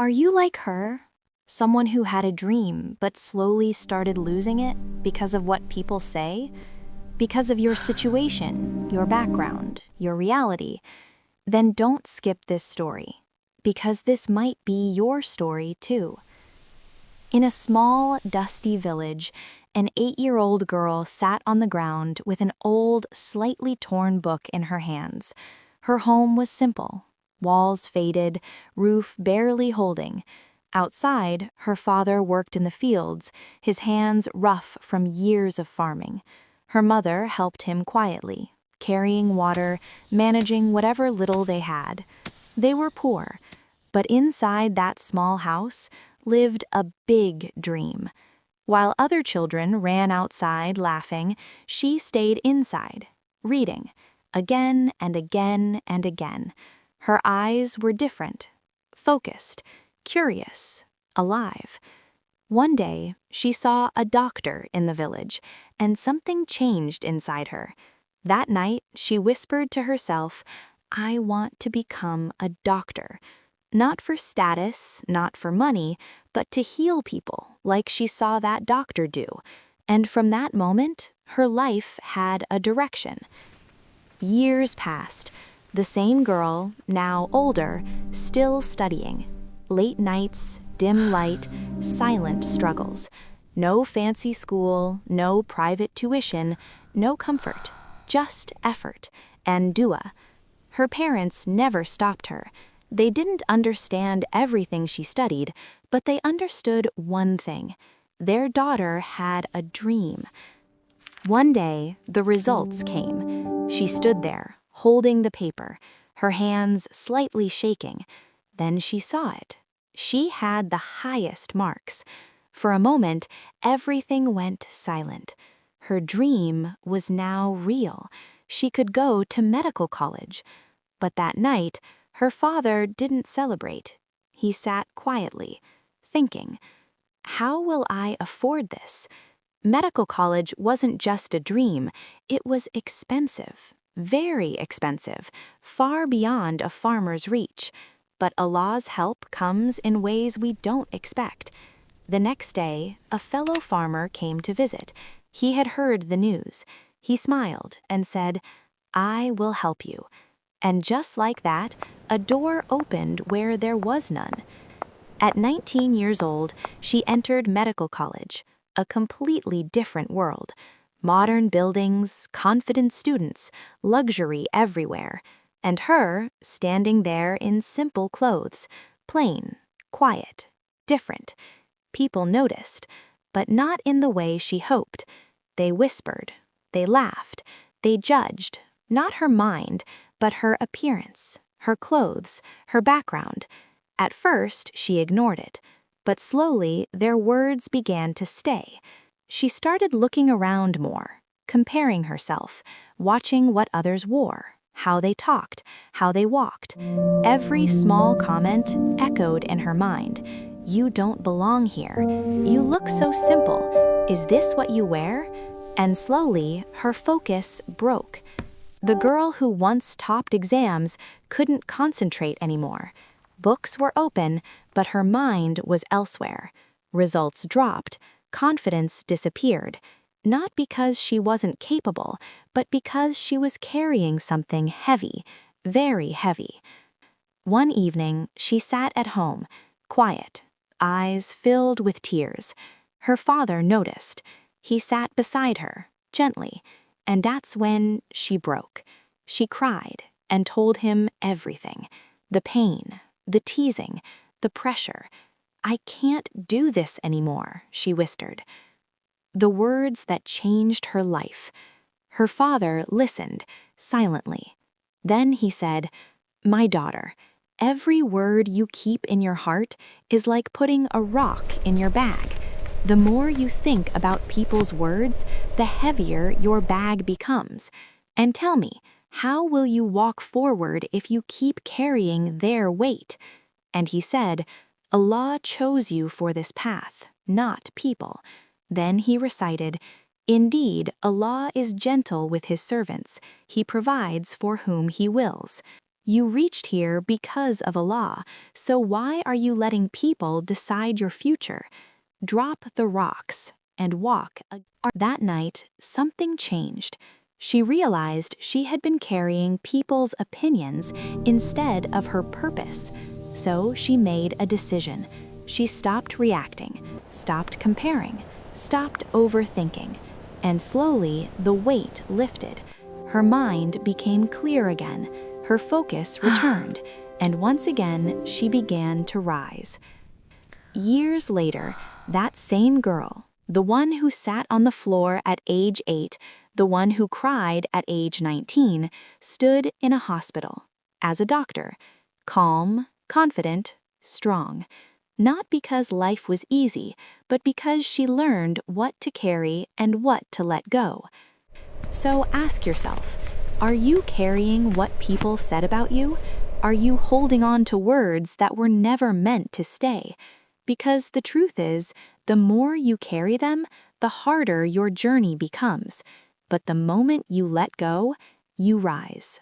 Are you like her? Someone who had a dream but slowly started losing it because of what people say? Because of your situation, your background, your reality? Then don't skip this story, because this might be your story too. In a small, dusty village, an 8-year-old girl sat on the ground with an old, slightly torn book in her hands. Her home was simple. Walls faded, roof barely holding. Outside, her father worked in the fields, his hands rough from years of farming. Her mother helped him quietly, carrying water, managing whatever little they had. They were poor, but inside that small house lived a big dream. While other children ran outside laughing, she stayed inside, reading, again and again and again. Her eyes were different, focused, curious, alive. One day, she saw a doctor in the village, and something changed inside her. That night, she whispered to herself, "I want to become a doctor." Not for status, not for money, but to heal people like she saw that doctor do. And from that moment, her life had a direction. Years passed. The same girl, now older, still studying. Late nights, dim light, silent struggles. No fancy school, no private tuition, no comfort, just effort and dua. Her parents never stopped her. They didn't understand everything she studied, but they understood one thing. Their daughter had a dream. One day, the results came. She stood there, holding the paper, her hands slightly shaking. Then she saw it. She had the highest marks. For a moment, everything went silent. Her dream was now real. She could go to medical college. But that night, her father didn't celebrate. He sat quietly, thinking, "How will I afford this?" Medical college wasn't just a dream, it was expensive, very expensive, far beyond a farmer's reach. But Allah's help comes in ways we don't expect. The next day, a fellow farmer came to visit. He had heard the news. He smiled and said, "I will help you." And just like that, a door opened where there was none. At 19 years old, she entered medical college, a completely different world. Modern buildings, confident students, luxury everywhere. And her, standing there in simple clothes, plain, quiet, different. People noticed, but not in the way she hoped. They whispered, they laughed, they judged, not her mind, but her appearance, her clothes, her background. At first, she ignored it, but slowly their words began to stay. She started looking around more, comparing herself, watching what others wore, how they talked, how they walked. Every small comment echoed in her mind. "You don't belong here. You look so simple. Is this what you wear?" And slowly, her focus broke. The girl who once topped exams couldn't concentrate anymore. Books were open, but her mind was elsewhere. Results dropped, confidence disappeared. Not because she wasn't capable, but because she was carrying something heavy, very heavy. One evening, she sat at home, quiet, eyes filled with tears. Her father noticed. He sat beside her, gently, and that's when she broke. She cried and told him everything. The pain, the teasing, the pressure. "I can't do this anymore," she whispered. The words that changed her life. Her father listened, silently. Then he said, "My daughter, every word you keep in your heart is like putting a rock in your bag. The more you think about people's words, the heavier your bag becomes. And tell me, how will you walk forward if you keep carrying their weight?" And he said, "Allah chose you for this path, not people." Then he recited, "Indeed, Allah is gentle with his servants. He provides for whom he wills. You reached here because of Allah, so why are you letting people decide your future? Drop the rocks and walk. That night, something changed. She realized she had been carrying people's opinions instead of her purpose. So she made a decision. She stopped reacting, stopped comparing, stopped overthinking, and slowly the weight lifted. Her mind became clear again, her focus returned, and once again she began to rise. Years later, that same girl, the one who sat on the floor at age 8, the one who cried at age 19, stood in a hospital as a doctor, calm, confident, strong. Not because life was easy, but because she learned what to carry and what to let go. So ask yourself, are you carrying what people said about you? Are you holding on to words that were never meant to stay? Because the truth is, the more you carry them, the harder your journey becomes. But the moment you let go, you rise.